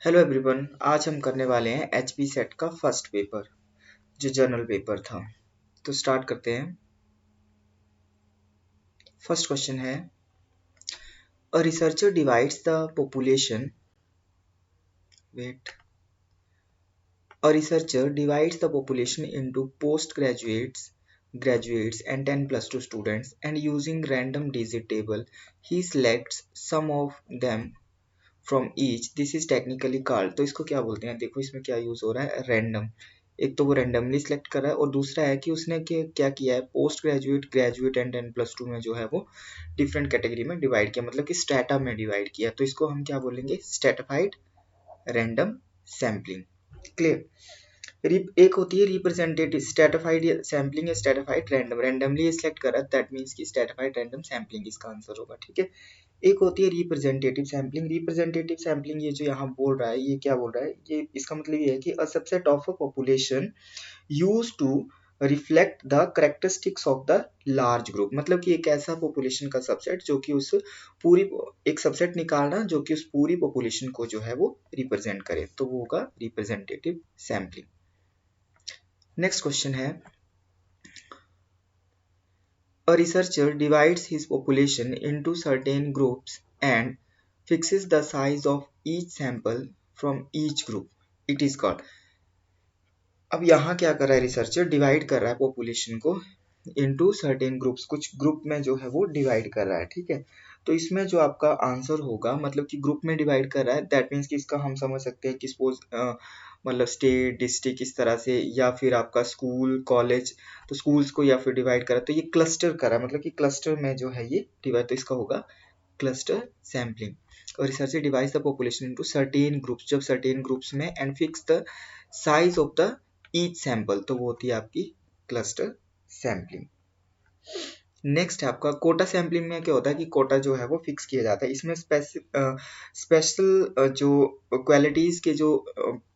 Hello everyone, आज हम करने वाले हैं एचपी सेट का फर्स्ट पेपर जो जर्नल पेपर था। तो स्टार्ट करते हैं। फर्स्ट क्वेश्चन है, a researcher divides the population weight A researcher divides the population into postgraduates, graduates and 10 plus 2 students, and using random digit table he selects some of them from each this is technically called. तो इसको क्या बोलते हैं, देखो इसमें क्या use हो रहा है, रैंडम। एक तो वो रैंडमली सिलेक्ट कर रहा है और दूसरा है कि उसने क्या किया है, पोस्ट ग्रेजुएट, ग्रेजुएट एंड 10+2 में जो है वो डिफरेंट कैटेगरी में डिवाइड किया, मतलब कि स्ट्रेटा में डिवाइड किया। तो इसको हम क्या बोलेंगे, स्ट्रेटिफाइड रैंडम सैम्पलिंग। क्लियर। एक होती है रिप्रेजेंटेटिव स्ट्रेटिफाइड सैम्पलिंग या स्ट्रेटिफाइड रैंडम, रैंडमली सिलेक्ट करा दैट मींस कि स्ट्रेटिफाइड रैंडम सैम्पलिंग इसका आंसर होगा। ठीक है। एक होती है रिप्रेजेंटेटिव सैम्पलिंग। रिप्रेजेंटेटिव सैम्पलिंग ये जो यहाँ बोल रहा है, ये क्या बोल रहा है, ये इसका मतलब ये है कि a subset of a population used to reflect the characteristics of the large group, मतलब कि एक ऐसा पॉपुलेशन का सबसेट जो कि उस पूरी, एक सबसेट निकालना जो कि उस पूरी पॉपुलेशन को जो है वो रिप्रेजेंट करे, तो वो होगा रिप्रेजेंटेटिव सैम्पलिंग। नेक्स्ट क्वेश्चन है, a researcher divides his population into certain groups and fixes the size of each sample from each group. It is called। अब यहाँ क्या कर रहा है, रिसर्चर डिवाइड कर रहा है पॉपुलेशन को इनटू सर्टेन ग्रुप्स, कुछ ग्रुप में जो है वो डिवाइड कर रहा है। ठीक है। तो इसमें जो आपका आंसर होगा, मतलब कि ग्रुप में डिवाइड कर रहा है, दैट मीन्स कि इसका हम समझ सकते हैं कि सपोज मतलब स्टेट, डिस्ट्रिक्ट, इस तरह से, या फिर आपका स्कूल, कॉलेज, तो स्कूल्स को या फिर डिवाइड करा, तो ये क्लस्टर करा, मतलब कि क्लस्टर में जो है ये डिवाइड, तो इसका होगा क्लस्टर सैम्पलिंग। और researcher divides the population into certain groups, जब सर्टेन ग्रुप्स में, and fix the size of the each sample, तो वो होती है आपकी क्लस्टर सैम्पलिंग। नेक्स्ट है आपका कोटा सैम्पलिंग में क्या होता है कि कोटा जो है वो फिक्स किया जाता है। इसमें स्पेशल जो क्वालिटीज के जो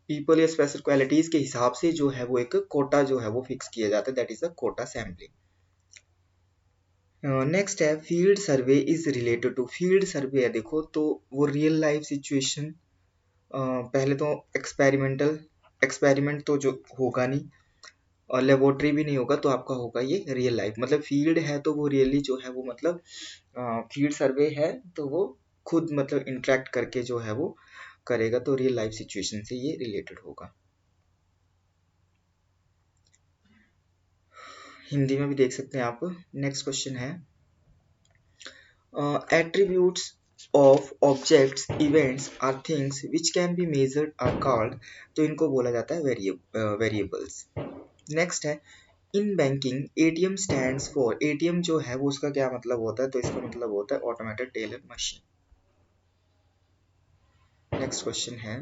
पीपल या स्पेशल क्वालिटीज के हिसाब से जो है वो एक कोटा जो है वो फिक्स किया जाता है, that is the quota sampling. Next है field survey is related to. Field survey है, देखो तो वो रियल लाइफ सिचुएशन, पहले तो एक्सपेरिमेंट तो जो होगा नहीं और लेबोरेटरी भी नहीं होगा, तो आपका होगा ये रियल लाइफ, मतलब फील्ड है तो वो रियली जो है वो, मतलब फील्ड सर्वे है तो वो खुद मतलब इंटरेक्ट करके जो है वो करेगा, तो रियल लाइफ सिचुएशन से ये रिलेटेड होगा। हिंदी में भी देख सकते हैं आप। नेक्स्ट क्वेश्चन है, attributes of objects, events or things which can be measured are called, तो इनको बोला जाता है वेरिएबल्स। नेक्स्ट है, in banking ATM stands for, ATM जो है वो उसका क्या मतलब होता है, तो इसका मतलब होता है automated teller machine. Next question है,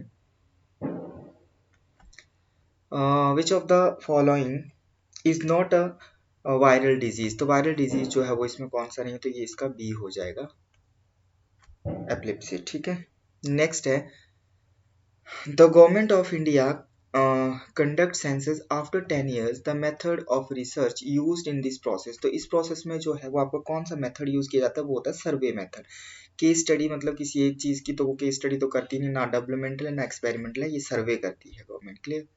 which of the following is not a viral disease, तो वायरल डिजीज जो है वो इसमें कौन सा नहीं है, तो ये इसका बी हो जाएगा, एपिलेप्सी। ठीक है। नेक्स्ट है, the government of India conduct census after 10 years, the method of research used in this process, तो इस प्रोसेस में जो है वो आपका कौन सा मेथड यूज किया जाता है, वो होता है सर्वे मेथड। केस स्टडी, मतलब किसी एक चीज की तो वो केस स्टडी तो करती नहीं, ना डेवलपमेंटल है ना एक्सपेरिमेंटल है, ये सर्वे करती है government. Clear.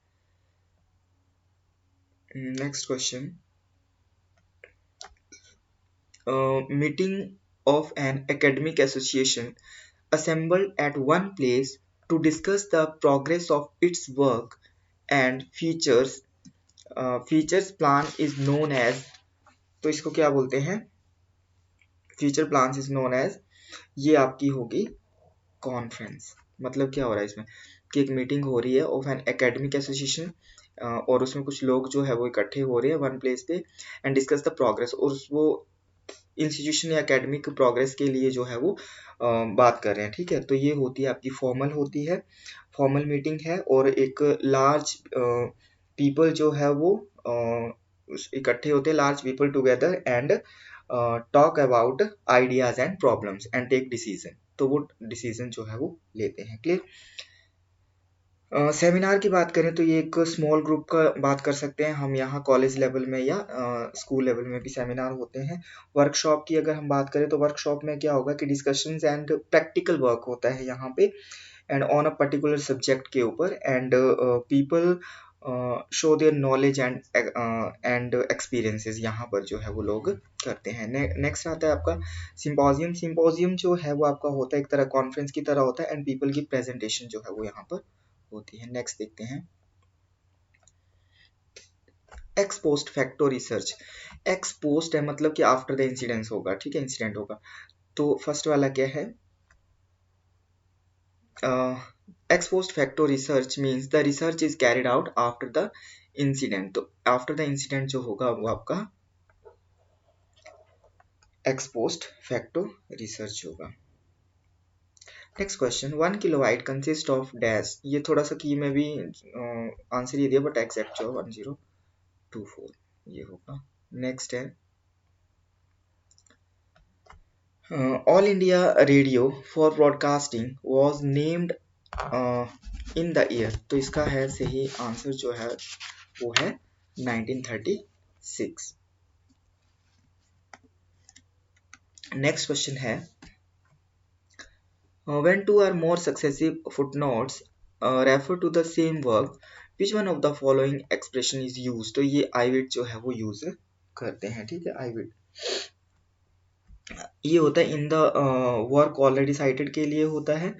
Next question, meeting of an academic association assembled at one place to discuss the progress of its work and features plan is known as, तो इसको क्या बोलते हैं, future plan is known as, ये आपकी होगी conference. मतलब क्या हो रहा है इसमें कि एक मीटिंग हो रही है ऑफ एन एकेडमिक एसोसिएशन, और उसमें कुछ लोग जो है वो इकट्ठे हो रहे हैं वन प्लेस पे एंड डिस्कस द प्रोग्रेस, और वो इंस्टीट्यूशन या एकेडमिक प्रोग्रेस के लिए जो है वो बात कर रहे हैं। ठीक है। तो ये होती है आपकी फॉर्मल होती है, फॉर्मल मीटिंग है, और एक लार्ज पीपल जो है वो इकट्ठे होते हैं, large people together and talk about ideas and problems and take decision, तो वो डिसीजन जो है वो लेते हैं। क्लियर। सेमिनार की बात करें तो ये एक स्मॉल ग्रुप का बात कर सकते हैं हम, यहाँ कॉलेज लेवल में या स्कूल लेवल में भी सेमिनार होते हैं। वर्कशॉप की अगर हम बात करें तो वर्कशॉप में क्या होगा कि डिस्कशंस एंड प्रैक्टिकल वर्क होता है यहाँ पे, and on a particular subject के ऊपर, and people show their knowledge and experiences, यहाँ पर जो है वो लोग करते हैं। नेक्स्ट आता है आपका सिंपोजियम। सिंपोजियम जो है वो आपका होता है एक तरह कॉन्फ्रेंस की तरह होता है, एंड पीपल की प्रेजेंटेशन जो है वो यहाँ पर होती है। नेक्स्ट देखते हैं x post facto research. X post है मतलब कि आफ्टर द इंसिडेंस होगा, ठीक है, इंसिडेंट होगा। तो फर्स्ट वाला क्या है, x post facto research means the research is carried out after the incident. तो आफ्टर द इंसिडेंट जो होगा वो आपका एक्स पोस्ट फैक्टो रिसर्च होगा। Next question, 1 kilobyte consist of dash. ये थोड़ा सा की में भी आंसर ये दिया, बट एग्जैक्ट जो 1024 ये होगा। नेक्स्ट है all India radio for broadcasting was named in the year. तो इसका है सही आंसर जो है वो है 1936। नेक्स्ट क्वेश्चन है when two or more successive footnotes refer to the same work, which one of the following expression is used। तो ये I will जो है वो यूज करते हैं, ठीक है। I will ये होता है in the work already cited के लिए होता है,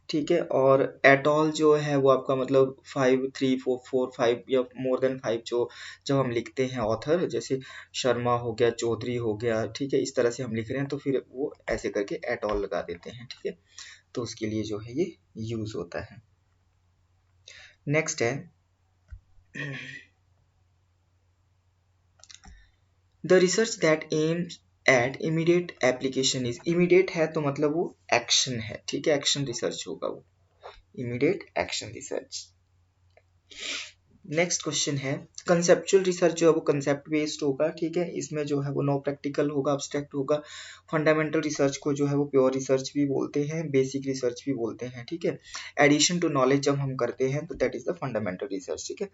ठीक है। और एट ऑल जो है वो आपका मतलब 5 3 4 4 5 या मोर देन 5 जो जब हम लिखते हैं ऑथर, जैसे शर्मा हो गया, चौधरी हो गया, ठीक है, इस तरह से हम लिख रहे हैं तो फिर वो ऐसे करके एट ऑल लगा देते हैं, ठीक है। तो उसके लिए जो है ये यूज होता है। नेक्स्ट है the research that aims at immediate application is. Immediate है तो मतलब वो एक्शन है, ठीक है, एक्शन रिसर्च होगा वो, immediate action research. Next question है कंसेप्चुअल रिसर्च जो है वो कंसेप्ट बेस्ड होगा, ठीक है, इसमें जो है वो नो प्रैक्टिकल होगा, अब्स्ट्रैक्ट होगा। फंडामेंटल रिसर्च को जो है वो प्योर रिसर्च भी बोलते हैं, बेसिक रिसर्च भी बोलते हैं, ठीक है। एडिशन टू नॉलेज जब हम करते हैं तो that is the fundamental research, ठीक है,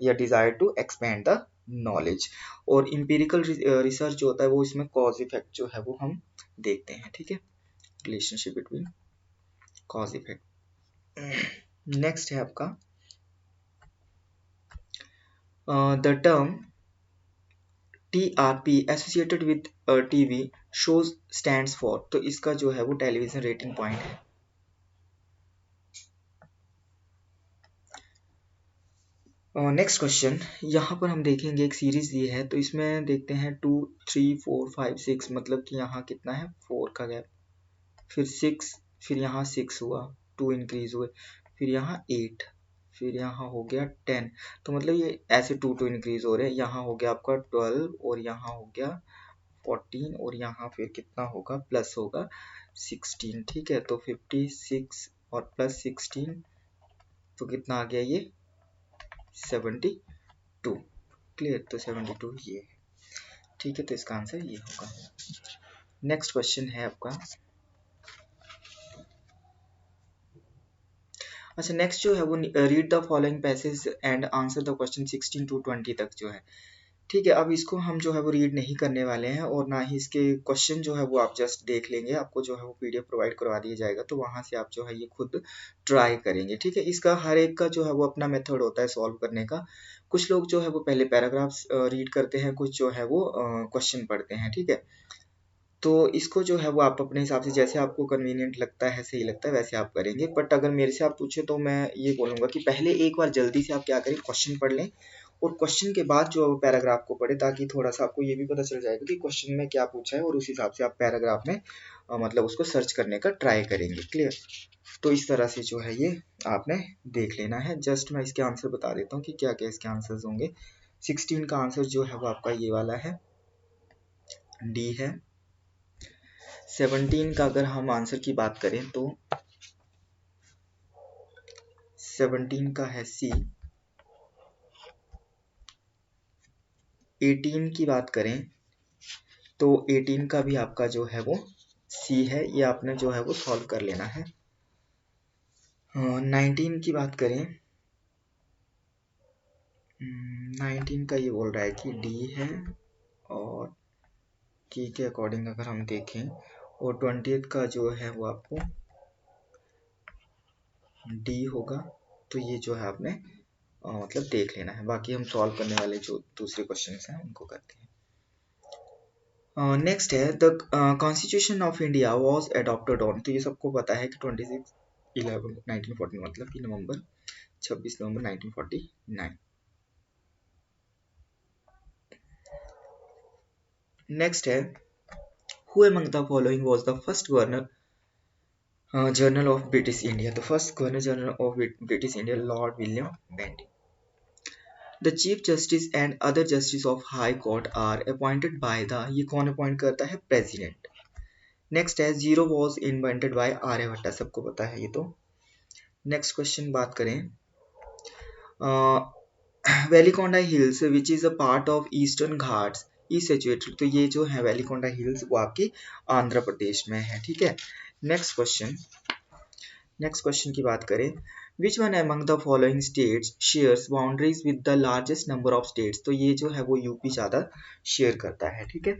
या desire to expand the knowledge. और इंपेरिकल रिसर्च जो होता है वो इसमें कॉज इफेक्ट जो है वो हम देखते हैं, ठीक है, relationship between cause effect. Next है आपका the term TRP associated with TV shows stands for। तो इसका जो है वो टेलीविजन रेटिंग पॉइंट है। नेक्स्ट क्वेश्चन, यहाँ पर हम देखेंगे एक सीरीज दी है तो इसमें देखते हैं 2 3 4 5 6, मतलब कि यहाँ कितना है 4 का गैप, फिर 6, फिर यहाँ 6 हुआ, 2 इंक्रीज हुए, फिर यहाँ 8, फिर यहाँ हो गया 10। तो मतलब ये ऐसे 2 2 इंक्रीज हो रहे हैं। यहाँ हो गया आपका 12 और यहाँ हो गया 14 और यहाँ फिर कितना होगा प्लस होगा 16, ठीक है। तो 56 और प्लस 16 तो कितना आ गया ये 72, क्लियर। तो 72 ये है, ठीक है, तो इसका आंसर ये होगा। नेक्स्ट क्वेश्चन है आपका, अच्छा नेक्स्ट जो है वो read the following passage and answer the question 16 to 20 तक जो है, ठीक है। अब इसको हम जो है वो रीड नहीं करने वाले हैं और ना ही इसके क्वेश्चन जो है वो आप जस्ट देख लेंगे, आपको जो है वो पीडीएफ प्रोवाइड करवा दिया जाएगा तो वहां से आप जो है ये खुद ट्राई करेंगे, ठीक है। इसका हर एक का जो है वो अपना मेथड होता है सॉल्व करने का। कुछ लोग जो है वो पहले पैराग्राफ्स रीड करते हैं, कुछ जो है वो क्वेश्चन पढ़ते हैं, ठीक है। तो इसको जो है वो आप अपने हिसाब से जैसे आपको कन्वीनियंट लगता है, सही लगता है वैसे आप करेंगे। बट अगर मेरे से आप पूछे तो मैं ये बोलूँगा कि पहले एक बार जल्दी से आप क्या करें, क्वेश्चन पढ़ लें और क्वेश्चन के बाद जो पैराग्राफ को पढ़े, ताकि थोड़ा सा आपको ये भी पता चल जाएगा कि क्वेश्चन में क्या पूछा है और उस हिसाब से आप पैराग्राफ में मतलब उसको सर्च करने का ट्राई करेंगे, क्लियर। तो इस तरह से जो है ये आपने देख लेना है। जस्ट मैं इसके आंसर बता देता हूँ कि क्या क्या इसके आंसर्स होंगे। 16 का आंसर जो है वो आपका ये वाला है, डी है। 17 का अगर हम आंसर की बात करें तो 17 का है सी। 18 की बात करें तो 18 का भी आपका जो है वो सी है, ये आपने जो है वो सॉल्व कर लेना है। 19 की बात करें, 19 का ये बोल रहा है कि डी है और की के अकॉर्डिंग अगर हम देखें, और 20th का जो है वो आपको डी होगा। तो ये जो है आपने मतलब देख लेना है, बाकी हम सॉल्व करने वाले जो दूसरे क्वेश्चन हैं उनको करते हैं। नेक्स्ट है the constitution of India was adopted on, तो ये सबको पता है कि 26/11/1940 मतलब कि नवंबर 26 नवंबर 1949। नेक्स्ट है who among the following was the first governor general of British India, the first governor general of British India Lord William Bentinck. The chief justice and other justice of high court are appointed by the, ये कौन appoint करता है? President. Next है zero was invented by Aryabhatta, सबको पता है ये तो। नेक्स्ट क्वेश्चन बात करें Velikonda hills which is a part of eastern Ghats is situated, तो ये जो है वेलिकोंडा हिल्स वो आपकी आंध्र प्रदेश में है, ठीक है। नेक्स्ट क्वेश्चन की बात करें which one among the following states shares boundaries with the largest number of states, तो ये जो है वो यूपी ज्यादा शेयर करता है, ठीक है।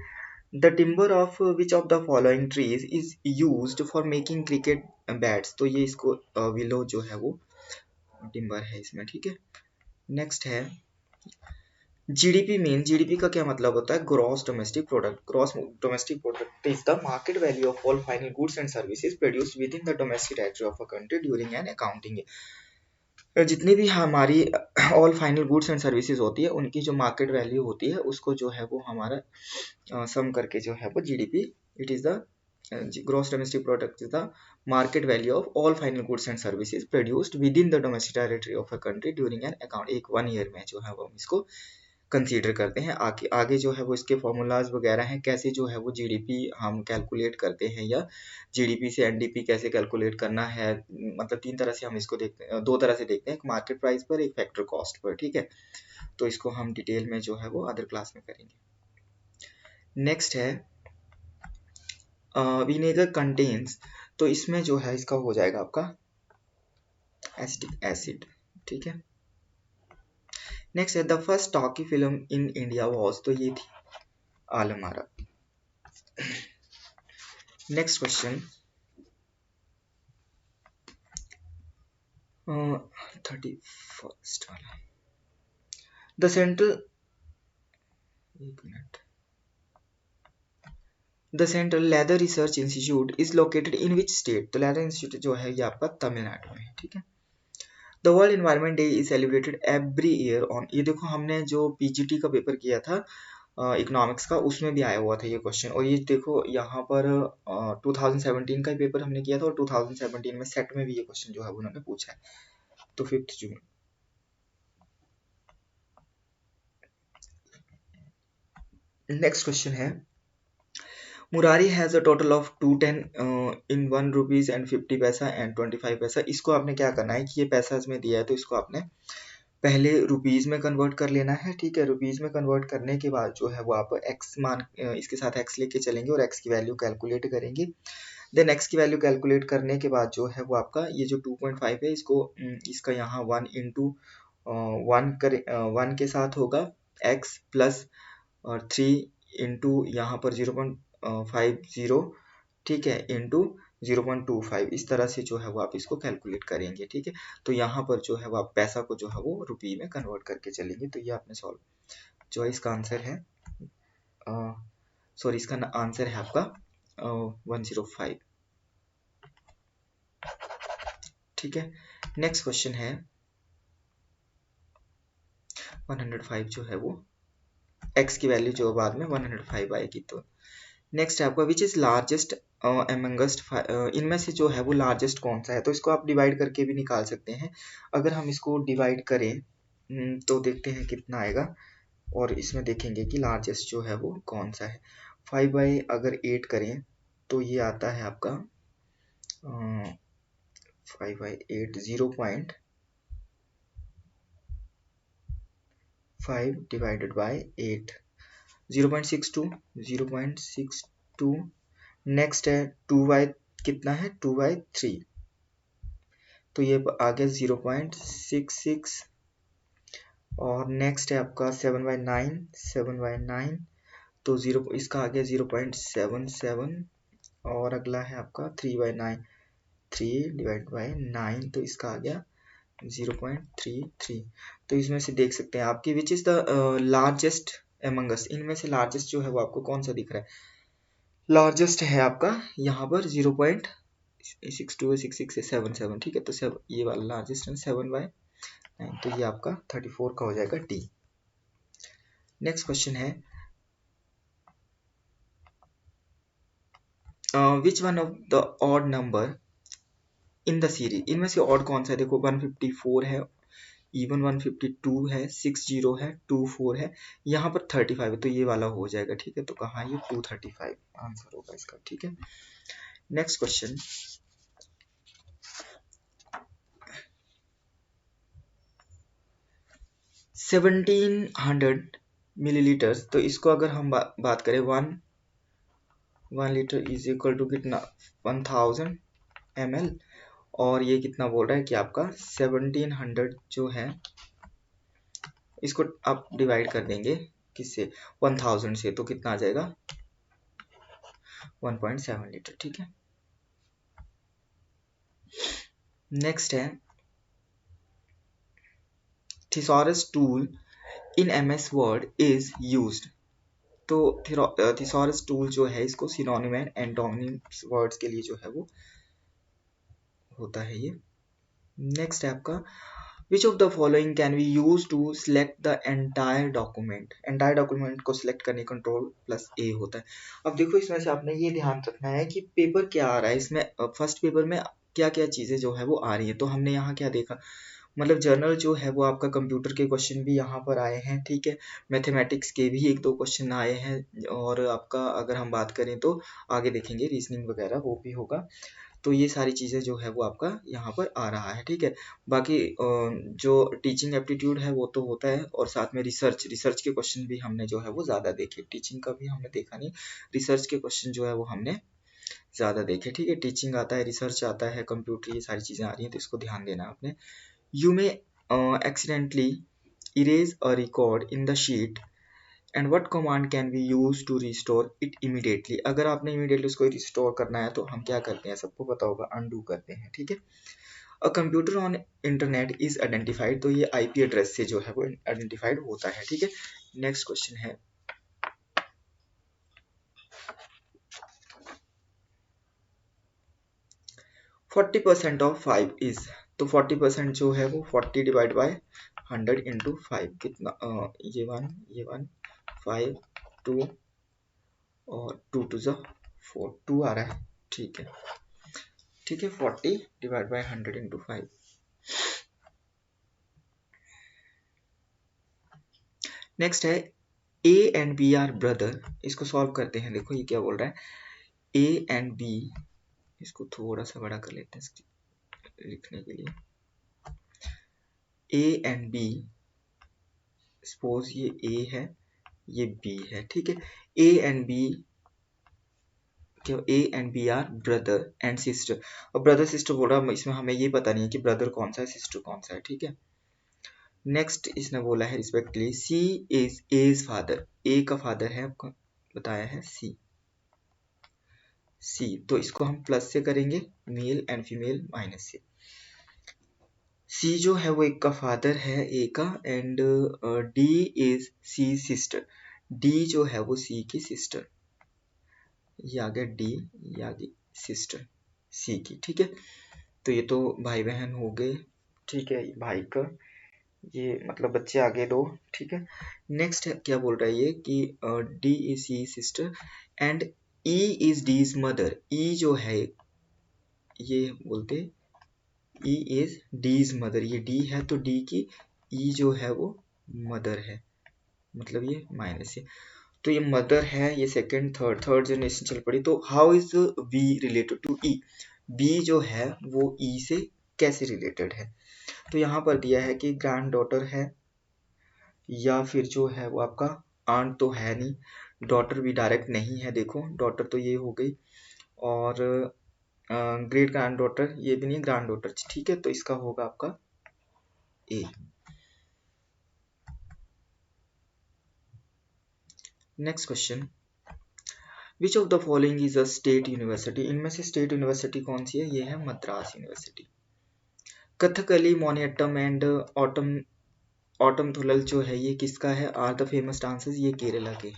The timber of which of the following trees is used for making cricket bats, तो ये इसको विलो जो है वो टिम्बर है इसमें, ठीक है। नेक्स्ट है जीडीपी मीन, जीडीपी का क्या मतलब होता है? Gross domestic product. Gross domestic product is the market value of all final goods and services produced with in the domestic territory of a country during an accounting. जितनी भी हमारी all final goods and services होती है उनकी जो market value होती है उसको जो है वो हमारा सम करके जो है वो GDP, it is the gross domestic product is the market value of all final goods and services produced within the domestic territory of a country during an account, एक 1 ईयर में जो है वो हम इसको कंसीडर करते हैं। आगे जो है वो इसके फॉर्मूलाज वगैरह हैं, कैसे जो है वो जीडीपी हम कैलकुलेट करते हैं या जीडीपी से एनडीपी कैसे कैलकुलेट करना है, मतलब 3 तरह से हम इसको देखते हैं, 2 तरह से देखते हैं, एक मार्केट प्राइस पर, एक फैक्टर कॉस्ट पर, ठीक है। तो इसको हम डिटेल में जो है वो अदर क्लास में करेंगे। नेक्स्ट है विनेगर कंटेन्स, तो इसमें जो है इसका हो जाएगा आपका एसिटिक एसिड, ठीक है। नेक्स्ट है the first talkie film in India was, तो ये थी Alam Ara. Next question 31st वाला, द सेंट्रल, एक minute, the central leather research institute is located in which state, तो लेदर इंस्टीट्यूट जो है ये आपका तमिलनाडु में है, ठीक है। The world environment day is celebrated every year on, ये देखो हमने जो पीजीटी का पेपर किया था इकोनॉमिक्स का उसमें भी आया हुआ था ये क्वेश्चन, और ये देखो यहाँ पर 2017 का पेपर हमने किया था और 2017 में सेट में भी ये क्वेश्चन जो है उन्होंने पूछा है, तो 5 जून। नेक्स्ट क्वेश्चन है Murari has a total of 210 in 1 rupees and 50 पैसा एंड 25 पैसा, इसको आपने क्या करना है कि ये पैसा इसमें दिया है तो इसको आपने पहले रुपीज में कन्वर्ट कर लेना है, ठीक है। रुपीज में कन्वर्ट करने के बाद जो है वो आप एक्स मान इसके साथ एक्स लेके चलेंगे और एक्स की वैल्यू कैलकुलेट करेंगे। देन एक्स की वैल्यू कैलकुलेट करने के बाद जो है वो आपका ये जो 2.5 है इसको इसका यहाँ 1 इंटू 1 के साथ होगा एक्स प्लस और 3 इंटू यहाँ पर 0.50, ठीक है, इंटू 0.25, इस तरह से जो है वो आप इसको कैलकुलेट करेंगे, ठीक है। तो यहाँ पर जो है वो आप पैसा को जो है वो रुपये में कन्वर्ट करके चलेंगे, तो ये आपने सॉल्व, जो है इसका आंसर है सॉरी इसका आंसर है आपका 105, ठीक है। नेक्स्ट क्वेश्चन है 105 जो है वो x की वैल्यू जो बाद में 105 आएगी, तो नेक्स्ट है आपका विच इज लार्जेस्ट एमंगस्ट, इनमें से जो है वो लार्जेस्ट कौन सा है, तो इसको आप डिवाइड करके भी निकाल सकते हैं। अगर हम इसको डिवाइड करें तो देखते हैं कितना आएगा, और इसमें देखेंगे कि लार्जेस्ट जो है वो कौन सा है। 5 अगर 8 करें तो ये आता है आपका 5/8 0.5 डिवाइडेड बाय 8 0.62 नेक्स्ट है 2 कितना है 2/3, तो ये आ गया 0.66, और नेक्स्ट है आपका 7/9 तो 0 इसका आ गया 0.77, और अगला है आपका 3/9 3 डिवाइड बाय 9, तो इसका आ गया 0.33। तो इसमें से देख सकते हैं आपकी which is the largest among us, इनमें से लार्जेस्ट जो है वो आपको कौन सा दिख रहा है? लार्जेस्ट है आपका यहाँ पर 0.626677, ठीक है। तो ये वाला लार्जेस्ट है 7/9, तो ये आपका 34 का हो जाएगा डी। नेक्स्ट क्वेश्चन है which one of the odd number in the series, इनमें से ऑड कौन सा है? देखो 154 है, इवन 152 है, 60 है, 24 है, यहाँ पर 35 है, तो ये वाला हो जाएगा, ठीक है। तो कहाँ ये 235 आंसर होगा इसका, ठीक है। नेक्स्ट क्वेश्चन, 1700 मिलीलीटर, तो इसको अगर हम बात करें 1 लीटर इज इक्वल टू कितना 1000 ml, और ये कितना बोल रहा है कि आपका 1700 जो है इसको आप डिवाइड कर देंगे किससे 1000 से, तो कितना आ जाएगा 1.7 लीटर, ठीक है। नेक्स्ट है thesaurus tool in MS word is used, तो थिसॉरस टूल जो है इसको सिनोनिम एंड एंटोनिम्स वर्ड्स के लिए जो है वो होता है ये। नेक्स्ट है आपका which of the following can we use to select the entire document, entire document को सिलेक्ट करने कंट्रोल+A होता है। अब देखो इसमें से आपने ये ध्यान रखना है कि पेपर क्या आ रहा है, इसमें फर्स्ट पेपर में क्या क्या चीजें जो है वो आ रही है। तो हमने यहाँ क्या देखा, मतलब जर्नल जो है वो आपका कंप्यूटर के क्वेश्चन भी यहाँ पर आए हैं, ठीक है। मैथमेटिक्स के भी 1-2 क्वेश्चन आए हैं, और आपका अगर हम बात करें तो आगे देखेंगे रीजनिंग वगैरह वो भी होगा। तो ये सारी चीज़ें जो है वो आपका यहाँ पर आ रहा है, ठीक है। बाकी जो टीचिंग एप्टीट्यूड है वो तो होता है, और साथ में रिसर्च के क्वेश्चन भी हमने जो है वो ज़्यादा देखे, टीचिंग का भी हमने देखा नहीं, रिसर्च के क्वेश्चन जो है वो हमने ज़्यादा देखे, ठीक है। टीचिंग आता है, रिसर्च आता है, कंप्यूटर, ये सारी चीज़ें आ रही हैं, तो इसको ध्यान देना आपने। You may accidentally erase a record in the sheet and what command can we use to restore it immediately? अगर आपने immediately उसको restore करना है तो हम क्या करते हैं, सबको पता होगा, undo करते हैं, ठीक है। A computer on internet is identified, तो ये IP एड्रेस से जो है वो आइडेंटिफाइड होता है, ठीक है। नेक्स्ट क्वेश्चन है 40% ऑफ 5 इज, तो 40% जो है वो 40 डिवाइड बाय 100 इंटू 5 कितना, ये 1 5 2 और 2 टू ज़ा 4, 2 आ रहा है, ठीक है, ठीक है। 40 डिवाइड बाय 100 इंटू 5। नेक्स्ट है A and B are brother, इसको सॉल्व करते हैं। देखो ये क्या बोल रहा है, A एंड B, इसको थोड़ा सा बड़ा कर लेते हैं लिखने के लिए। A एंड B, सपोज ये A है, ये B है, ठीक है। A and B, A and B are brother and sister. और ब्रदर सिस्टर बोल रहा है, इसमें हमें ये पता नहीं है कि ब्रदर कौन सा है, सिस्टर कौन सा है, ठीक है। नेक्स्ट इसने बोला है respectively C is A's father, A का फादर है आपको बताया है C, तो इसको हम प्लस से करेंगे, मेल एंड फीमेल माइनस से। C जो है वो एक का फादर है A का, and D is C sister, D जो है वो C की सिस्टर, ये आ गया D, ये आ गई सिस्टर C की, ठीक है। तो ये तो भाई बहन हो गए, ठीक है, भाई का ये मतलब बच्चे आगे दो, ठीक है। नेक्स्ट क्या बोल रहा है ये कि D is C sister and E is D is mother, E जो है ये बोलते E is D is mother, ये D है तो D की E जो है वो मदर है, मतलब ये माइनस है, तो ये मदर है, ये सेकंड थर्ड जनरेशन चल पड़ी। तो how is V related to E, B जो है वो E से कैसे रिलेटेड है, तो यहाँ पर दिया है कि ग्रैंड डॉटर है, या फिर जो है वो आपका आंट तो है नहीं, डॉटर भी डायरेक्ट नहीं है, देखो डॉटर तो ये हो गई, और ग्रेट ग्रैंड डॉटर ये भी नहीं, ग्रैंड डॉटर, ठीक है। तो इसका होगा आपका A. Next question, which of the following is a state university, इनमें से स्टेट यूनिवर्सिटी कौन सी है, ये है मद्रास यूनिवर्सिटी। कथकली, मोनियट्टम एंड ऑटम ऑटम थुलल जो है ये किसका है, आर द फेमस डांसेस, ये केरला के।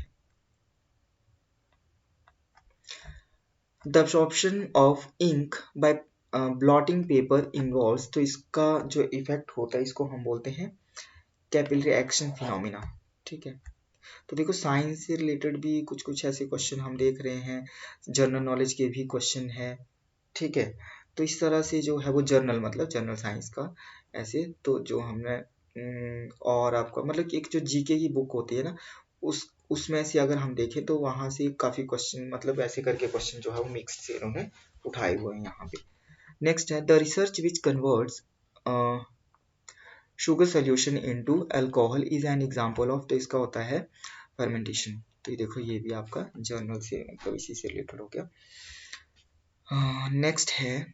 The absorption of ink by blotting paper involves, तो इसका जो इफेक्ट होता है इसको हम बोलते हैं कैपिलरी एक्शन फिनोमिना। ठीक है, तो देखो साइंस से रिलेटेड भी कुछ कुछ ऐसे क्वेश्चन हम देख रहे हैं, जनरल नॉलेज के भी क्वेश्चन है। ठीक है, तो इस तरह से जो है वो जर्नल मतलब जनरल साइंस का ऐसे, तो जो हमने और आपका मतलब कि एक जो जीके की बुक होती है ना, उसमें से अगर हम देखें तो वहां से काफी क्वेश्चन मतलब ऐसे करके क्वेश्चन जो है वो मिक्स से इन्होंने उठाए हुए हैं यहाँ पे। नेक्स्ट है the research which converts sugar solution into alcohol is an example of, तो इसका होता है फर्मेंटेशन। तो ये देखो ये भी आपका जर्नल से मतलब इसी से रिलेटेड हो गया। नेक्स्ट है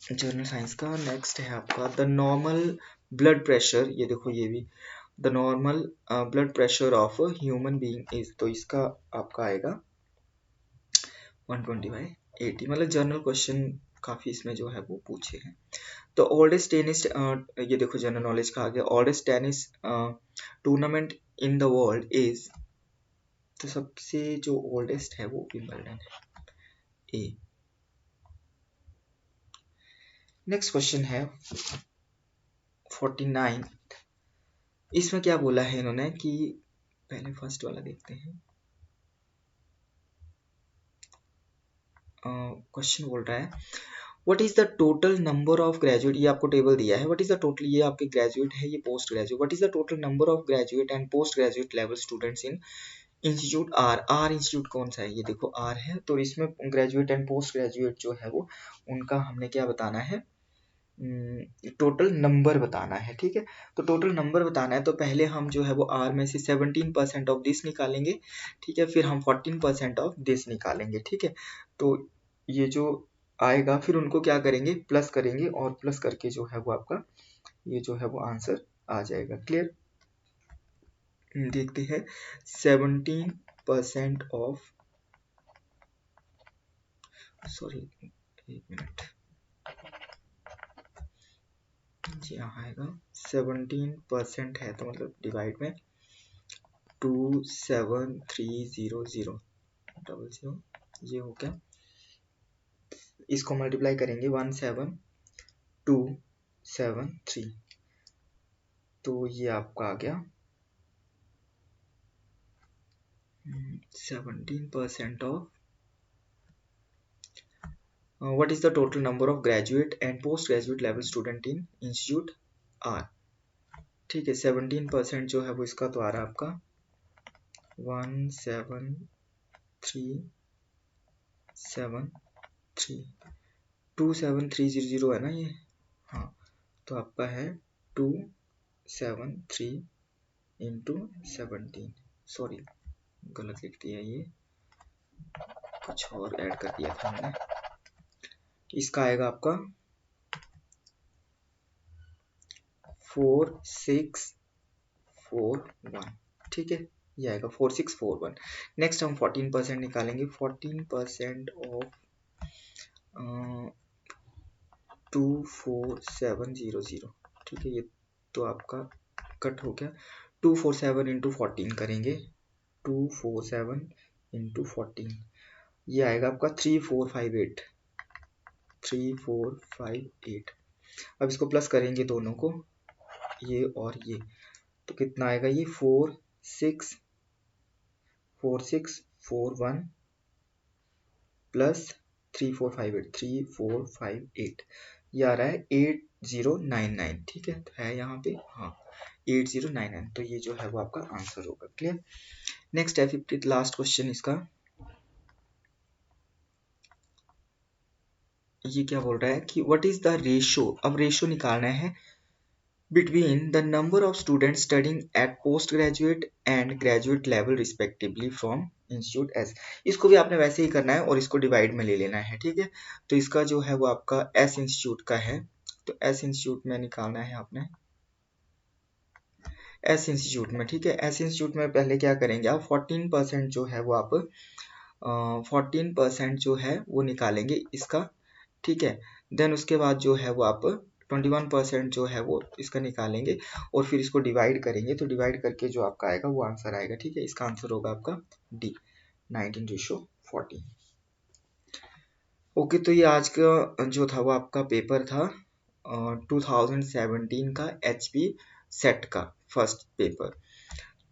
जर्नल साइंस का, नेक्स्ट है आपका द नॉर्मल ब्लड प्रेशर, ये देखो ये भी the normal blood pressure of human being is, तो इसका आपका आएगा 120/80, मतलब जर्नल क्वेश्चन काफी इसमें जो है वो पूछे हैं। तो ओल्डेस्ट टेनिस, ये देखो जनरल नॉलेज का आ गया, oldest tennis tournament in the world is, तो सबसे जो ओल्डेस्ट है वो विंबलडन है, ए। नेक्स्ट क्वेश्चन है 49, इसमें क्या बोला है इन्होंने कि पहले फर्स्ट वाला देखते हैं। क्वेश्चन बोल रहा है what is the total number of graduate, ये आपको टेबल दिया है, व्हाट इज द टोटल, ये आपके ग्रेजुएट है, ये post graduate, what is the total number of graduate and post graduate level students in institute are, are institute कौन सा है, ये देखो आर है, तो इसमें ग्रेजुएट एंड पोस्ट ग्रेजुएट जो है वो उनका हमने क्या बताना है, टोटल नंबर बताना है। ठीक है, तो टोटल नंबर बताना है, तो पहले हम जो है वो आर में से 17% ऑफ दिस निकालेंगे। ठीक है, फिर हम 14% ऑफ दिस निकालेंगे। ठीक है, तो ये जो आएगा फिर उनको क्या करेंगे, प्लस करेंगे, और प्लस करके जो है वो आपका ये जो है वो आंसर आ जाएगा। क्लियर, देखते हैं 17% ऑफ, सॉरी एक मिनट, जी यहाँ आएगा 17% है, तो मतलब डिवाइड में 27300 ये हो गया, इसको मल्टीप्लाई करेंगे 17273, तो ये आपका आ गया 17% of what is the total number of graduate and post graduate level student in institute are. ठीक है, 17% जो है वो इसका तो आ रहा है आपका 17373, 27300 है ना ये, हाँ, तो आपका है 273 इंटू 17, सॉरी गलत लिख दिया, ये कुछ और ऐड कर दिया था मैंने, इसका आएगा आपका 4641। ठीक है, ये आएगा 4641। नेक्स्ट हम 14% निकालेंगे, 14% ऑफ 24700। ठीक है, ये तो आपका कट हो गया, 247 इंटू 14 करेंगे, 247 इंटू 14, ये आएगा आपका 3458, 3458। अब इसको प्लस करेंगे दोनों को, ये और ये, तो कितना आएगा, ये 4641 प्लस 3458 ये आ रहा है 8099। ठीक है, तो है यहाँ पे, हाँ 8099, तो ये जो है वो आपका आंसर होगा। क्लियर, नेक्स्ट है 50 लास्ट क्वेश्चन इसका, ये क्या बोल रहा है कि व्हाट इज द रेशो, अब रेशो निकालना है between the number of students studying at postgraduate and graduate level respectively from institute S। इसको भी आपने वैसे ही करना है और इसको डिवाइड में ले लेना है। ठीक है, तो इसका जो है वो आपका S इंस्टीट्यूट का है, तो S इंस्टीट्यूट में निकालना है आपने, S इंस्टीट्यूट में। ठीक है, S इंस्टीट्यूट में पहले क्या करेंगे आप 14% जो है वो आप 14% जो है वो निकालेंगे इसका, ठीक है। देन उसके बाद जो है वो आप 21% जो है वो इसका निकालेंगे और फिर इसको डिवाइड करेंगे, तो डिवाइड करके जो आपका आएगा वो आंसर आएगा, ठीक है। इसका आंसर होगा आपका डी, 19:14। ओके, तो ये आज का जो था वो आपका पेपर था 2017 का HP सेट का फर्स्ट पेपर।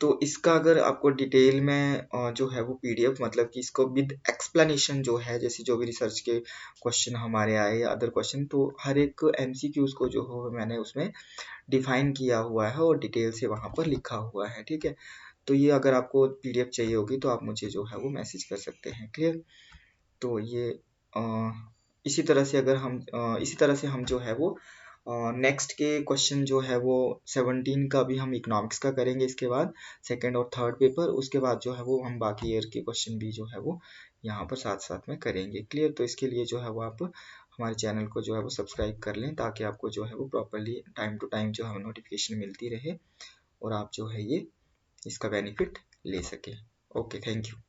तो इसका अगर आपको डिटेल में जो है वो PDF, मतलब कि इसको विद एक्सप्लेनेशन जो है, जैसे जो भी रिसर्च के क्वेश्चन हमारे आए या अदर क्वेश्चन, तो हर एक MCQs को जो हो मैंने उसमें डिफाइन किया हुआ है और डिटेल से वहाँ पर लिखा हुआ है, ठीक है। तो ये अगर आपको PDF चाहिए होगी तो आप मुझे जो है वो मैसेज कर सकते हैं, क्लियर। तो ये इसी तरह से अगर हम इसी तरह से हम जो है वो नेक्स्ट के क्वेश्चन जो है वो 17 का भी हम इकोनॉमिक्स का करेंगे, इसके बाद सेकंड और थर्ड पेपर, उसके बाद जो है वो हम बाकी ईयर के क्वेश्चन भी जो है वो यहाँ पर साथ साथ में करेंगे, क्लियर। तो इसके लिए जो है वो आप हमारे चैनल को जो है वो सब्सक्राइब कर लें, ताकि आपको जो है वो प्रॉपरली टाइम टू टाइम जो है नोटिफिकेशन मिलती रहे और आप जो है ये इसका बेनिफिट ले सकें। Okay, thank you.